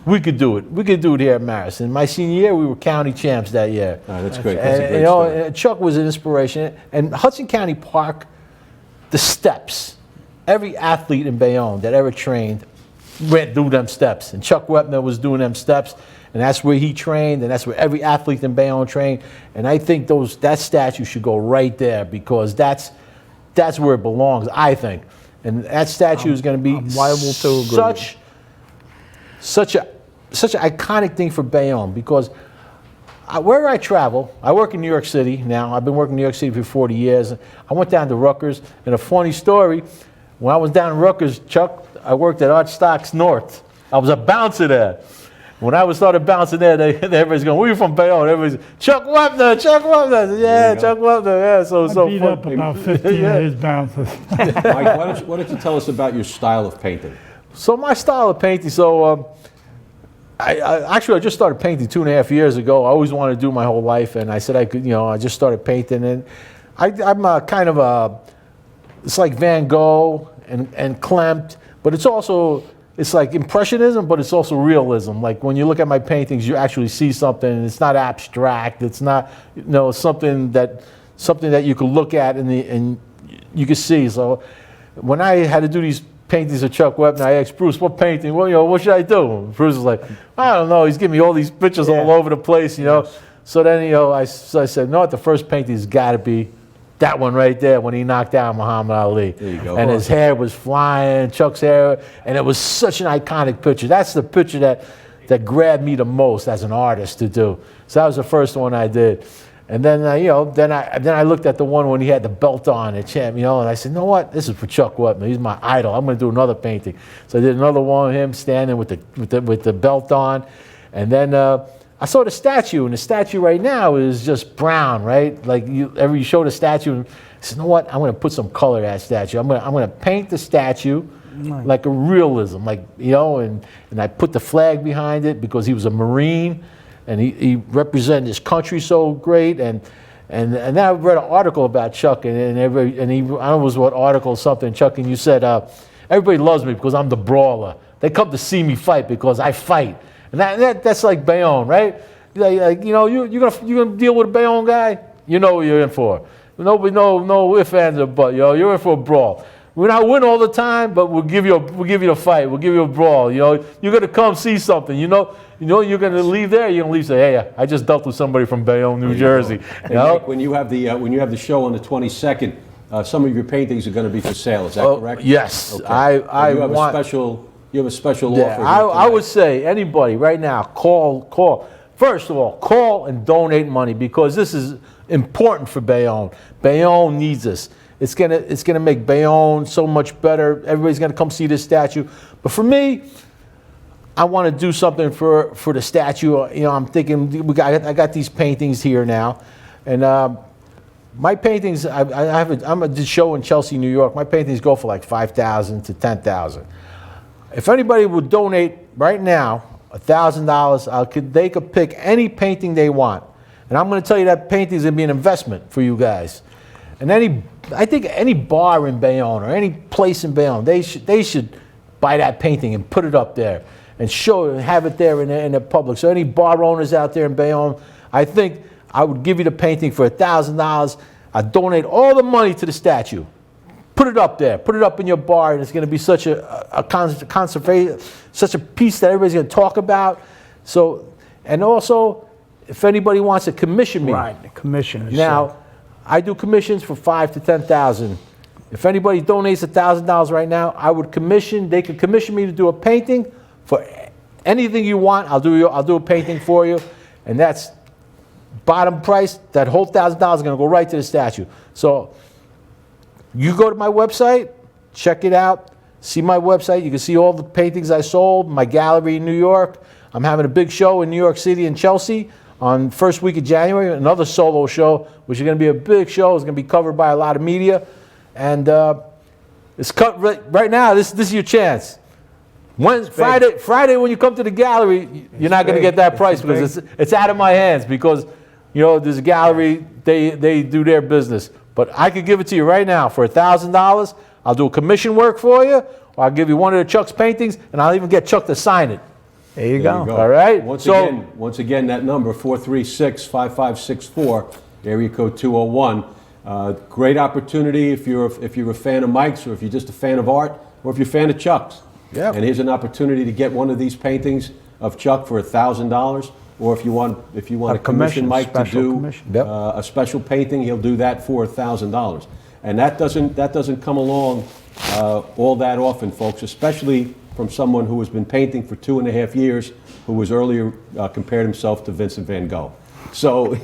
We could do it. We could do it here at Marist. In my senior year, we were county champs that year. Oh, that's great. That's a great story. Chuck was an inspiration. And Hudson County Park, the steps, every athlete in Bayonne that ever trained went through them steps. And Chuck Wepner was doing them steps. And that's where he trained, and that's where every athlete in Bayonne trained. And I think that statue should go right there because that's where it belongs, I think. And that statue is going to be such an iconic thing for Bayonne because wherever I travel, I work in New York City now. I've been working in New York City for 40 years. I went down to Rutgers, and a funny story, when I was down in Rutgers, Chuck, I worked at Archstocks North. I was a bouncer there. When I started bouncing there, everybody's going, where are you from Bayonne? Everybody's, Chuck Wepner. Yeah, Chuck Wepner. Yeah, so beat up about 15 of his bouncers. Mike, why don't you tell us about your style of painting? So my style of painting, I just started painting 2.5 years ago. I always wanted to do my whole life, and I said I could, I just started painting, and I'm a kind of it's like Van Gogh and Klimt, but it's like impressionism, but it's also realism. Like when you look at my paintings, you actually see something, and it's not abstract. It's not, something that you could look at and you could see. So when I had to do these paintings of Chuck Wepner, I asked Bruce, what painting? Well, what should I do? Bruce was like, I don't know. He's giving me all these pictures all over the place, So then, I said, no, the first painting's got to be that one right there when he knocked out Muhammad Ali. There you go. And his hair was flying, Chuck's hair, and it was such an iconic picture. That's the picture that grabbed me the most as an artist to do. So that was the first one I did. And then, then I looked at the one when he had the belt on, the champ, and I said, you know what? This is for Chuck Wepner. He's my idol. I'm going to do another painting. So I did another one of him standing with the belt on, and then I saw the statue, and the statue right now is just brown, right? Like you show the statue, and I said, you know what? I'm going to put some color in that statue. I'm going to paint the statue like a realism, and I put the flag behind it because he was a Marine. And he represented his country so great, and then I read an article about Chuck, and I don't know what article or something, Chuck, and you said, everybody loves me because I'm the brawler. They come to see me fight because I fight, and that's like Bayonne, right? You're gonna deal with a Bayonne guy, you know what you're in for. Nobody, no ifs, ands, or buts. You're in for a brawl. We're not win all the time, but we'll give you a fight. We'll give you a brawl. You're gonna come see something. You're gonna leave there. You're gonna leave say, hey, I just dealt with somebody from Bayonne, New Jersey. Mike, when you have the show on the 22nd, some of your paintings are going to be for sale. Is that correct? Yes. Okay. You have a special yeah, offer. I would say anybody right now, call. First of all, call and donate money because this is important for Bayonne. Bayonne needs this. It's gonna make Bayonne so much better. Everybody's gonna come see this statue. But for me, I want to do something for the statue. I'm thinking I got these paintings here now, and my paintings. I'm a show in Chelsea, New York. My paintings go for like $5,000 to $10,000. If anybody would donate right now $1,000, they could pick any painting they want, and I'm going to tell you that painting is going to be an investment for you guys. And I think any bar in Bayonne or any place in Bayonne, they should buy that painting and put it up there and show it and have it there in the public. So any bar owners out there in Bayonne, I think I would give you the painting for $1,000. I'd donate all the money to the statue. Put it up there. Put it up in your bar, and it's going to be such a conservation, such a piece that everybody's going to talk about. So, and also, if anybody wants to commission me, Right, the commission. now, I do commissions for $5,000 to $10,000. If anybody donates $1,000 right now, they could commission me to do a painting for anything you want. I'll do a painting for you, and that's bottom price. That whole $1,000 is going to go right to the statue. So you go to my website, check it out, see my website. You can see all the paintings I sold, my gallery in New York. I'm having a big show in New York City and Chelsea on first week of January, another solo show, which is going to be a big show. It's going to be covered by a lot of media. And it's cut right now. This is your chance. Friday when you come to the gallery, you're not going to get that price because it's out of my hands because, there's a gallery, they do their business. But I could give it to you right now for $1,000. I'll do a commission work for you, or I'll give you one of Chuck's paintings, and I'll even get Chuck to sign it. There you go. All right. Once again, that number 436-5564, area code 201. Great opportunity if you're a fan of Mike's, or if you're just a fan of art, or if you're a fan of Chuck's. Yeah. And here's an opportunity to get one of these paintings of Chuck for $1,000. Or if you want to commission Mike to do a special painting, he'll do that for $1,000. And that doesn't come along all that often, folks, especially from someone who has been painting for 2.5 years, who was earlier compared himself to Vincent van Gogh. So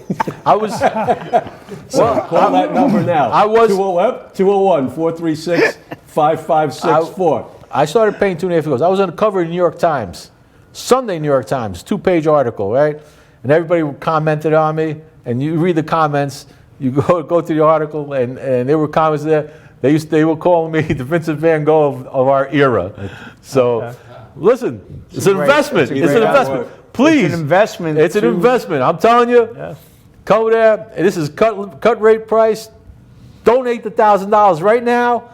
I was. Call that number now. I was 201-436-5564. I started painting 2.5 years ago. I was on the cover of the New York Times. Sunday New York Times, 2-page article, right? And everybody commented on me, and you read the comments, you go to the article, and there were comments there. They were calling me the Vincent van Gogh of our era. So, listen, it's an investment. It's an investment. Please. It's an investment. It's an investment. I'm telling you, go there. This is cut rate price. Donate the $1,000 right now.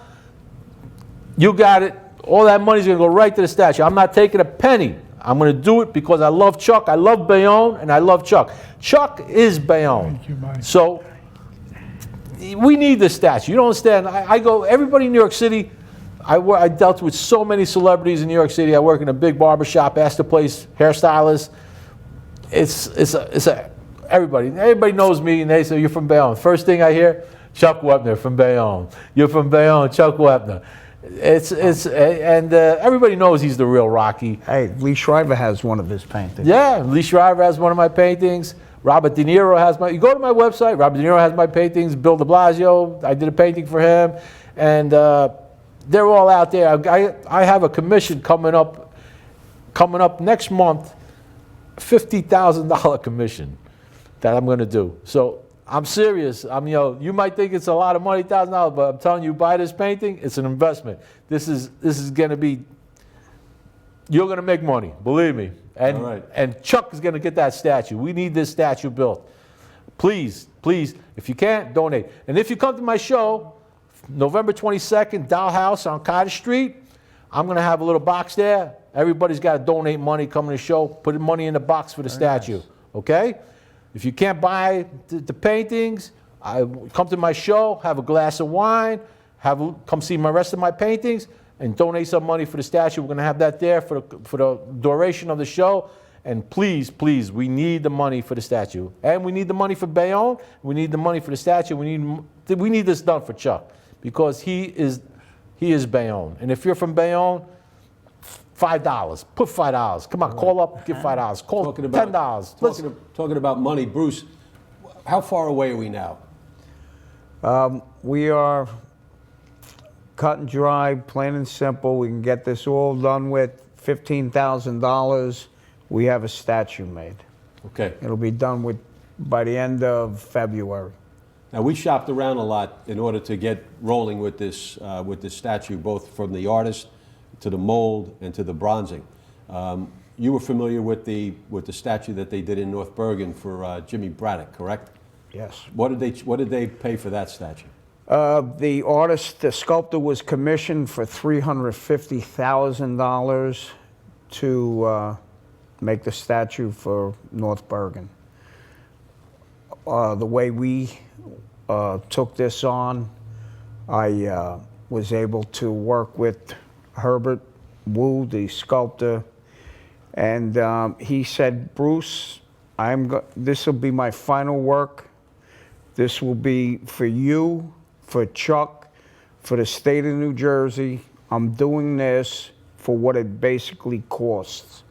You got it. All that money's going to go right to the statue. I'm not taking a penny. I'm going to do it because I love Chuck, I love Bayonne, and I love Chuck. Chuck is Bayonne. Thank you, Mike. So we need this statue. You don't understand. Everybody in New York City, I dealt with so many celebrities in New York City. I work in a big barbershop, Astor Place, hairstylist. Everybody knows me, and they say, you're from Bayonne. First thing I hear, Chuck Wepner from Bayonne. You're from Bayonne, Chuck Wepner. Everybody knows he's the real Rocky. Hey, Lee Shriver has one of his paintings. Yeah, Lee Shriver has one of my paintings. Robert De Niro has you go to my website, Robert De Niro has my paintings. Bill de Blasio, I did a painting for him. And they're all out there. I have a commission coming up next month, $50,000 commission that I'm going to do. So I'm serious. You might think it's a lot of money, $1,000, but I'm telling you, buy this painting, it's an investment. This is going to be, you're going to make money, believe me. And Chuck is going to get that statue. We need this statue built. Please, if you can't, donate. And if you come to my show, November 22nd, Doll House on Cottage Street, I'm going to have a little box there. Everybody's got to donate money coming to the show. Put money in the box for the statue, okay? If you can't buy the paintings, come to my show, have a glass of wine, come see my rest of my paintings, and donate some money for the statue. We're going to have that there for the duration of the show. And please, please, we need the money for the statue. And we need the money for Bayonne. We need the money for the statue. We need this done for Chuck, because he is Bayonne. And if you're from Bayonne, $5. Put $5. Come on, call up, give $5. Call $10. Talking about money, Bruce, how far away are we now? We are cut and dry, plain and simple. We can get this all done with $15,000. We have a statue made. Okay. It'll be done by the end of February. Now, we shopped around a lot in order to get rolling with this statue, both from the artist to the mold and to the bronzing. You were familiar with the statue that they did in North Bergen for Jimmy Braddock, correct? Yes. What did they pay for that statue? The sculptor was commissioned for $350,000 to make the statue for North Bergen. The way we took this on, I was able to work with Herbert Wu, the sculptor, and he said, Bruce, this will be my final work. This will be for you, for Chuck, for the state of New Jersey. I'm doing this for what it basically costs.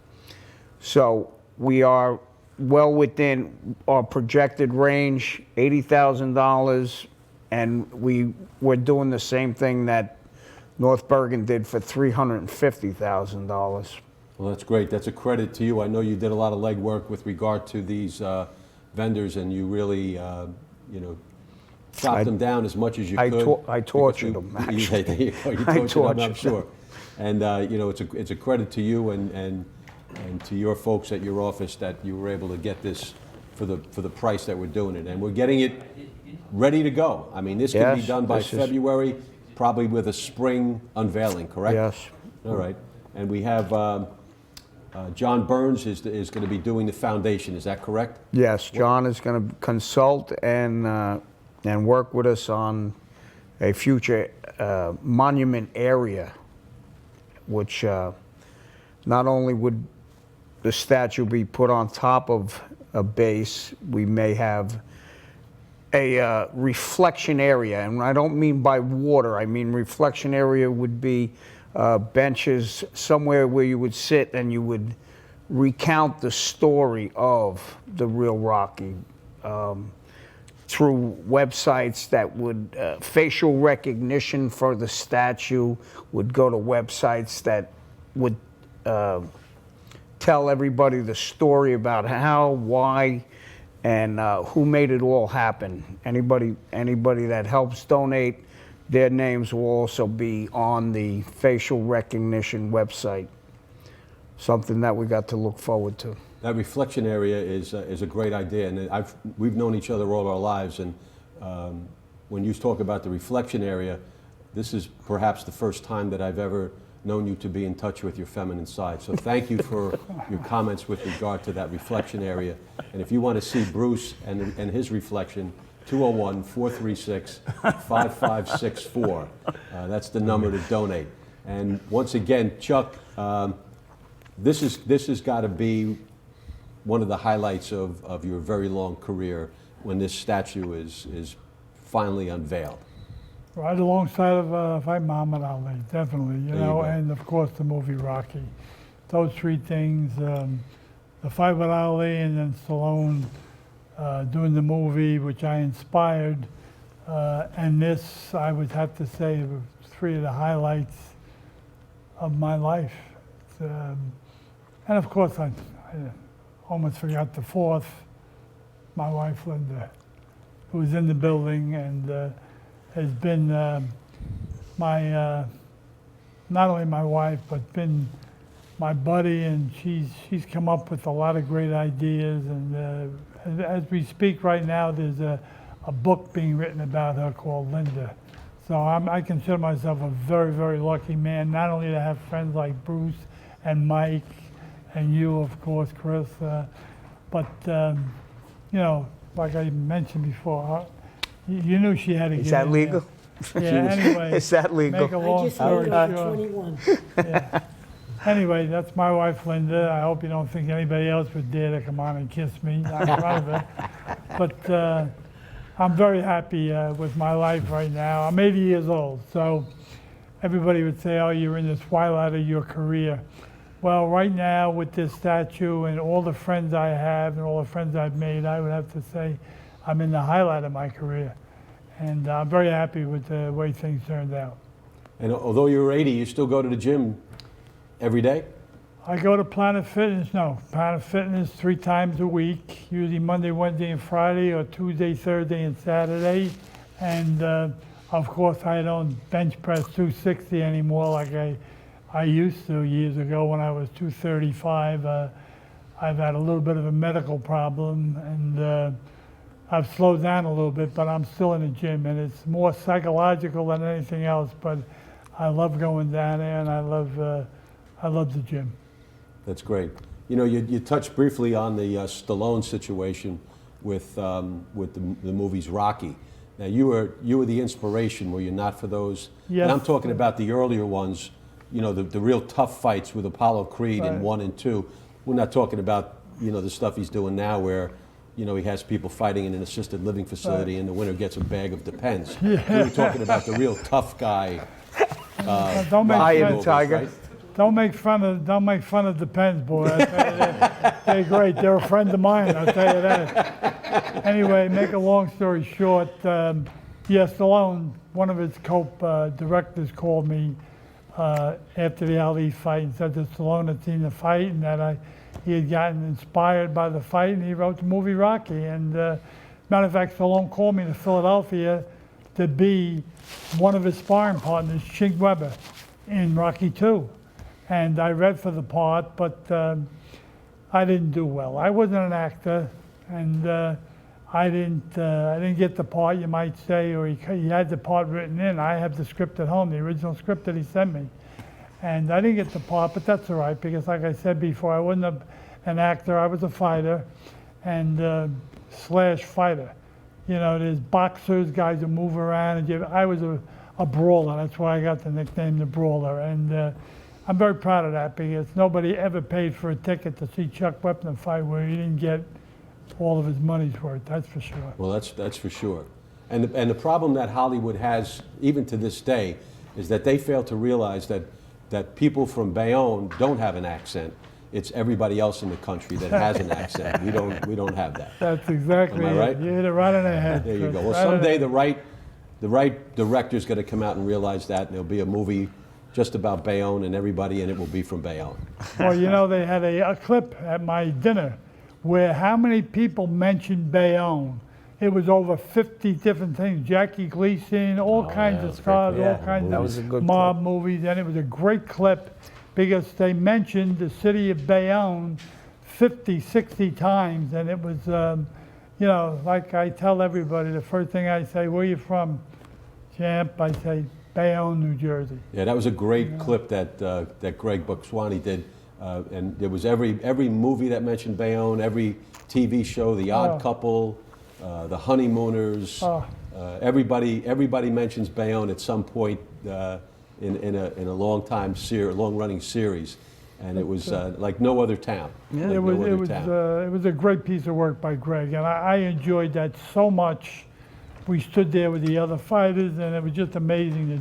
So we are well within our projected range, $80,000, and we're doing the same thing that North Bergen did for $350,000. Well, that's great. That's a credit to you. I know you did a lot of legwork with regard to these vendors, and you really, chopped them down as much as you could. I tortured them, actually. You tortured them, I'm sure. And it's a credit to you and to your folks at your office that you were able to get this for the price that we're doing it, and we're getting it ready to go. I mean, this can be done by February, probably with a spring unveiling, correct? Yes. All right. And we have John Burns is going to be doing the foundation. Is that correct? Yes, John is going to consult and work with us on a future monument area, which not only would the statue be put on top of a base, we may have a reflection area. And I don't mean by water, I mean reflection area would be benches somewhere where you would sit and you would recount the story of the real Rocky through websites that would, facial recognition for the statue would go to websites that would tell everybody the story about how, why, and who made it all happen. Anybody that helps donate, their names will also be on the facial recognition website. Something that we got to look forward to. That reflection area is a great idea, and we've known each other all our lives. And when you talk about the reflection area, this is perhaps the first time that I've ever known you to be in touch with your feminine side. So thank you for your comments with regard to that reflection area. And if you want to see Bruce and his reflection, 201-436-5564. That's the number to donate. And once again, Chuck, this has got to be one of the highlights of your very long career when this statue is finally unveiled. Right alongside of Fight Muhammad Ali, definitely, you know, and of course the movie Rocky. Those three things, the fight with Ali and then Stallone doing the movie, which I inspired, and this, I would have to say, were three of the highlights of my life. And of course, I almost forgot the fourth, my wife Linda, who's in the building and has been my, not only my wife, but been my buddy, and she's come up with a lot of great ideas. And as we speak right now, there's a book being written about her called Linda. So I consider myself a very, very lucky man, not only to have friends like Bruce and Mike and you, of course, Chris, but, you know, like I mentioned before, You knew she had to get Is that in legal? there. Yeah, anyway. Is that legal? Make a long story short. Yeah. Anyway, that's my wife, Linda. I hope you don't think anybody else would dare to come on and kiss me in front of her. But I'm very happy with my life right now. I'm 80 years old, so everybody would say, oh, you're in the twilight of your career. Well, right now with this statue and all the friends I have and all the friends I've made, I would have to say I'm in the highlight of my career. And I'm very happy with the way things turned out. And although you're 80, you still go to the gym every day? I go to Planet Fitness 3 times a week, usually Monday, Wednesday, and Friday, or Tuesday, Thursday, and Saturday. And of course, I don't bench press 260 anymore like I used to years ago when I was 235. I've had a little bit of a medical problem, and I've slowed down a little bit, but I'm still in the gym, and it's more psychological than anything else. But I love going down there, and I love the gym. That's great. You know, you touched briefly on the Stallone situation with the movies Rocky. Now, you were the inspiration, were you not, for those? Yes. And I'm talking about the earlier ones, you know, the real tough fights with Apollo Creed in 1 and 2. We're not talking about, you know, the stuff he's doing now where, you know, he has people fighting in an assisted living facility and the winner gets a bag of Depends. Yeah. We were talking about the real tough guy. Don't make Tiger. Right? Don't make fun of Depends, boy. I tell you that. They're great. They're a friend of mine. I'll tell you that. Anyway, make a long story short. Stallone, one of his co-directors, called me after the Ali fight and said that Stallone had seen the fight and that he had gotten inspired by the fight, and he wrote the movie Rocky. And matter of fact, Stallone called me to Philadelphia to be one of his sparring partners, Chink Weber, in Rocky II. And I read for the part, but I didn't do well. I wasn't an actor, and I didn't get the part, you might say, or he had the part written in. I have the script at home, the original script that he sent me. And I didn't get the part, but that's all right, because like I said before, I wasn't an actor, I was a fighter, and slash fighter. You know, there's boxers, guys who move around, and I was a brawler. That's why I got the nickname the Brawler. And I'm very proud of that, because nobody ever paid for a ticket to see Chuck Wepner fight where he didn't get all of his money's worth, that's for sure. Well, that's for sure. And the problem that Hollywood has, even to this day, is that they fail to realize that people from Bayonne don't have an accent. It's everybody else in the country that has an accent. We don't have that. That's exactly Am I right? it. You hit it right on the head. There you go. Well, Right someday the right director's going to come out and realize that, and there'll be a movie just about Bayonne and everybody, and it will be from Bayonne. Well, you know, they had a clip at my dinner where how many people mentioned Bayonne? It was over 50 different things. Jackie Gleason, all kinds of stars, all kinds of mob movies, and it was a great clip because they mentioned the city of Bayonne 50, 60 times, and it was, you know, like I tell everybody, the first thing I say, where are you from, champ? I say, Bayonne, New Jersey. Yeah, that was a great clip that Greg Buckswani did. And there was every movie that mentioned Bayonne, every TV show, The Odd Couple, The Honeymooners. Everybody mentions Bayonne at some point in a long-running series, and it was like no other town. Yeah, it was a great piece of work by Greg, and I enjoyed that so much. We stood there with the other fighters, and it was just amazing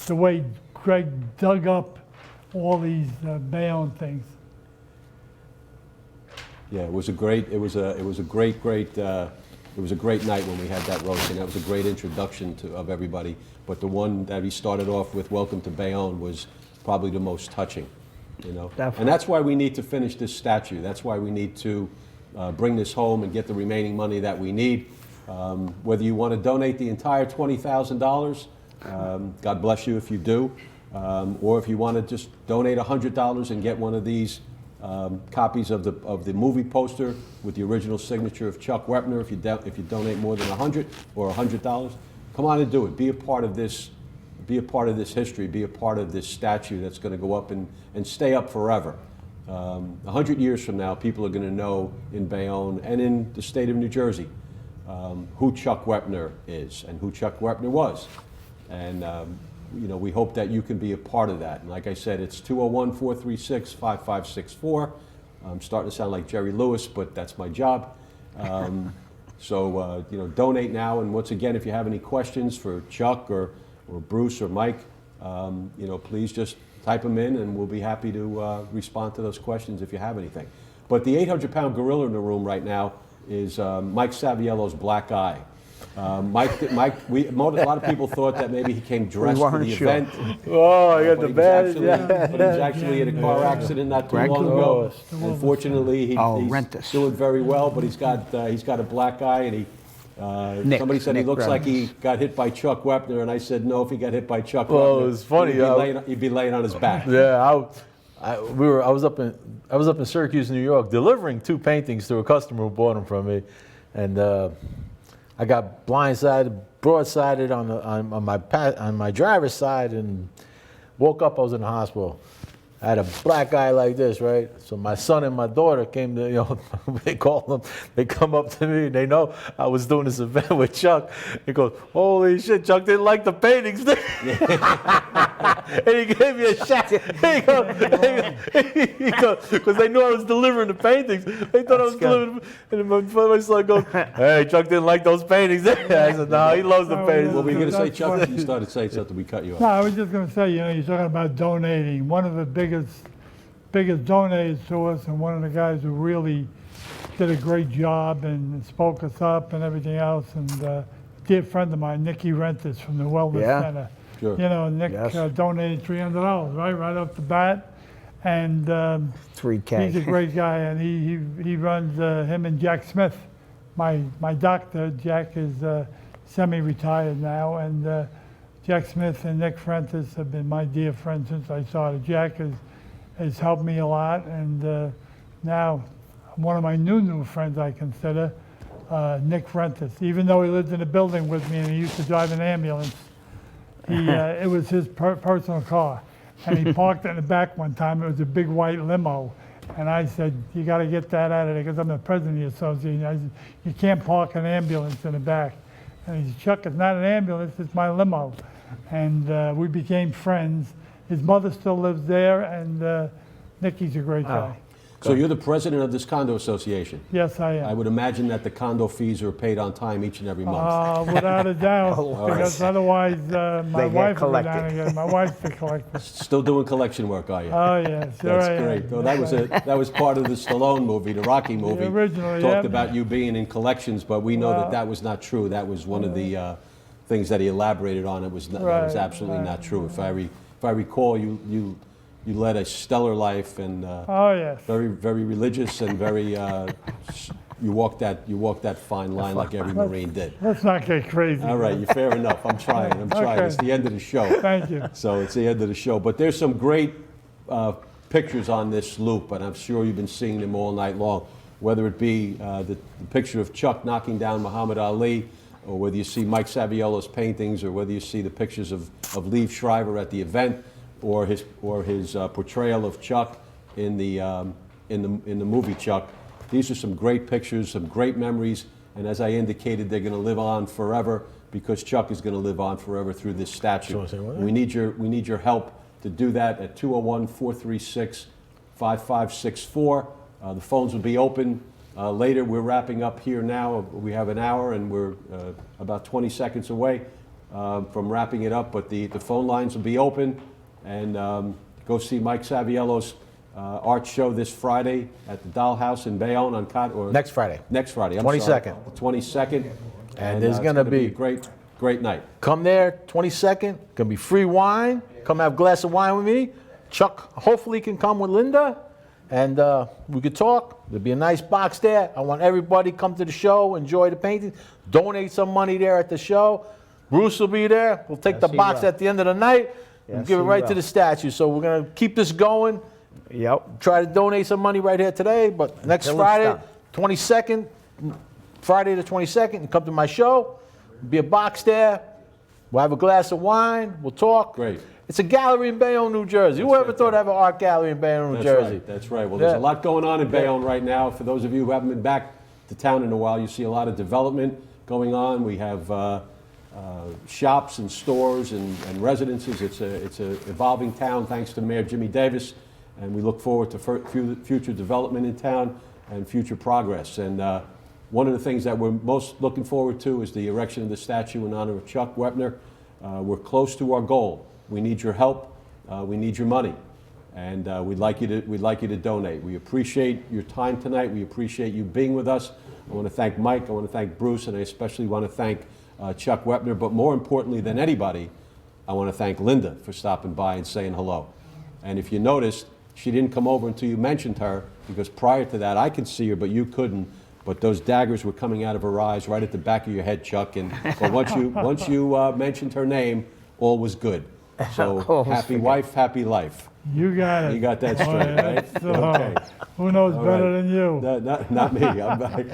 the way Greg dug up all these Bayonne things. Yeah, it was a great night when we had that roast, and that was a great introduction of everybody. But the one that he started off with, "Welcome to Bayonne," was probably the most touching. You know, Definitely. And that's why we need to finish this statue. That's why we need to bring this home and get the remaining money that we need. Whether you want to donate the entire $20,000, God bless you if you do, or if you want to just donate $100 and get one of these copies of the movie poster with the original signature of Chuck Wepner. If you donate more than $100 or $100, come on and do it. Be a part of this. Be a part of this history. Be a part of this statue that's going to go up and stay up forever. 100 years from now, people are going to know in Bayonne and in the state of New Jersey who Chuck Wepner is and who Chuck Wepner was. And we hope that you can be a part of that. And like I said, it's 201-436-5564. I'm starting to sound like Jerry Lewis, but that's my job. So donate now. And once again, if you have any questions for Chuck or Bruce or Mike, please just type them in, and we'll be happy to respond to those questions if you have anything. But the 800-pound gorilla in the room right now is Mike Saviello's black eye. A lot of people thought that maybe he came dressed for the event. Oh, I got the badge. But he was actually in a car accident not too long ago. Unfortunately, he's doing very well, but he's got a black eye, and somebody said he looks like he got hit by Chuck Wepner, and I said no. If he got hit by Chuck Wepner, it was funny. He'd be laying on his back. Yeah, I was up in Syracuse, New York, delivering 2 paintings to a customer who bought them from me, and I got blindsided, broadsided on my driver's side, and woke up. I was in the hospital. I had a black eye like this, right? So my son and my daughter came to, they call them, they come up to me, and they know I was doing this event with Chuck. He goes, holy shit, Chuck didn't like the paintings. And he gave me a shot. He goes, because they knew I was delivering the paintings. They thought I was delivering, and my son goes, hey, Chuck didn't like those paintings. I said, no, he loves the paintings. What were you going to say, Chuck? You started saying something, we cut you off. No, I was just going to say, you're talking about donating. One of the biggest donors to us, and one of the guys who really did a great job and spoke us up and everything else, and a dear friend of mine, Nicky Rentis from the Wellness Center. Sure. Nick donated $300 right off the bat, and $3K. He's a great guy, and he runs him and Jack Smith, my doctor. Jack is semi-retired now, and Jack Smith and Nick Rentis have been my dear friends since I started. Jack has helped me a lot, and now one of my new friends I consider, Nick Rentis. Even though he lived in a building with me and he used to drive an ambulance, it was his personal car. And he parked it in the back one time. It was a big white limo. And I said, you got to get that out of there, because I'm the president of the association. I said, you can't park an ambulance in the back. And he said, Chuck, it's not an ambulance, it's my limo. And we became friends. His mother still lives there, and Nicky's a great guy. So you're the president of this condo association? Yes, I am. I would imagine that the condo fees are paid on time each and every month. Without a doubt, because otherwise my wife would be down again. My wife's the collector. Still doing collection work, are you? Oh, yes. That's great. Well, that was part of the Stallone movie, the Rocky movie. Originally, talked about you being in collections, but we know that was not true. That was one of the things that he elaborated on. That was absolutely not true. If I recall, you led a stellar life, and very, very religious, and very you walked that fine line like every Marine did. Let's not get crazy. All right, you're fair enough. I'm trying. Okay. It's the end of the show. Thank you. So it's the end of the show, but there's some great pictures on this loop, and I'm sure you've been seeing them all night long. Whether it be the picture of Chuck knocking down Muhammad Ali, or whether you see Mike Saviello's paintings, or whether you see the pictures of Liev Schreiber at the event, or his portrayal of Chuck in the movie Chuck. These are some great pictures, some great memories, and as I indicated, they're going to live on forever, because Chuck is going to live on forever through this statue. We need your help to do that at 201-436-5564. The phones will be open later. We're wrapping up here now. We have an hour, and we're about 20 seconds away from wrapping it up, but the phone lines will be open. And go see Mike Saviello's art show this Friday at the Dollhouse in Bayonne on next Friday. Next Friday, 22nd. The 22nd. And there's going to be a great night. Come there, 22nd. Going to be free wine. Come have a glass of wine with me. Chuck hopefully can come with Linda, and we could talk. There'll be a nice box there. I want everybody to come to the show, enjoy the painting, donate some money there at the show. Bruce will be there. We'll take the box at the end of the night. Yes, give it right to the statue. So we're going to keep this going. Yep. Try to donate some money right here today. But next Friday, 22nd, Friday the 22nd, you come to my show. There'll be a box there. We'll have a glass of wine. We'll talk. Great. It's a gallery in Bayonne, New Jersey. Who ever thought to have an art gallery in Bayonne, New Jersey? Right. That's right. Well, there's a lot going on in Bayonne right now. For those of you who haven't been back to town in a while, you see a lot of development. going on. We have shops and stores and residences. It's a evolving town thanks to Mayor Jimmy Davis, and we look forward to future development in town and future progress. And one of the things that we're most looking forward to is the erection of the statue in honor of Chuck Wepner. We're close to our goal. We need your help. We need your money, and we'd like you to donate. We appreciate your time tonight. We appreciate you being with us. I want to thank Mike. I want to thank Bruce, and I especially want to thank Chuck Wepner. But more importantly than anybody, I want to thank Linda for stopping by and saying hello. And if you noticed, she didn't come over until you mentioned her, because prior to that, I could see her, but you couldn't. But those daggers were coming out of her eyes right at the back of your head, Chuck. And but once you mentioned her name, all was good. So happy wife, happy life. You got it. You got that straight, right? Okay. Who knows All better right. than you? Not me.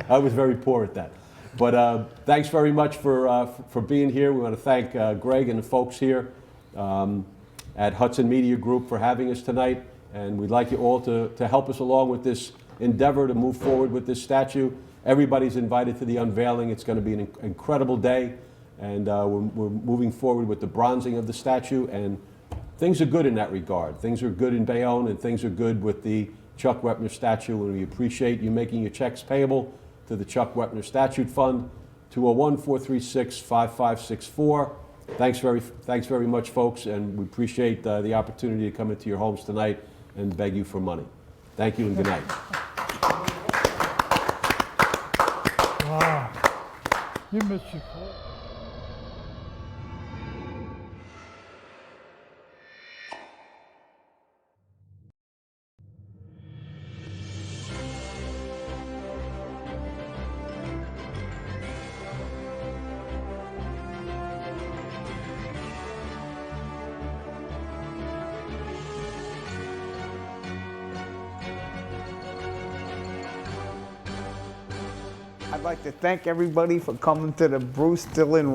I was very poor at that. But thanks very much for being here. We want to thank Greg and the folks here at Hudson Media Group for having us tonight. And we'd like you all to help us along with this endeavor to move forward with this statue. Everybody's invited to the unveiling. It's going to be an incredible day. And we're moving forward with the bronzing of the statue. And things are good in that regard. Things are good in Bayonne, and things are good with the Chuck Wepner statue. And we appreciate you making your checks payable to the Chuck Wepner Statute Fund, 201-436-5564. Thanks very much, folks, and we appreciate the opportunity to come into your homes tonight and beg you for money. Thank you and good night. Wow. You missed your call. I'd like to thank everybody for coming to the Bruce Dillon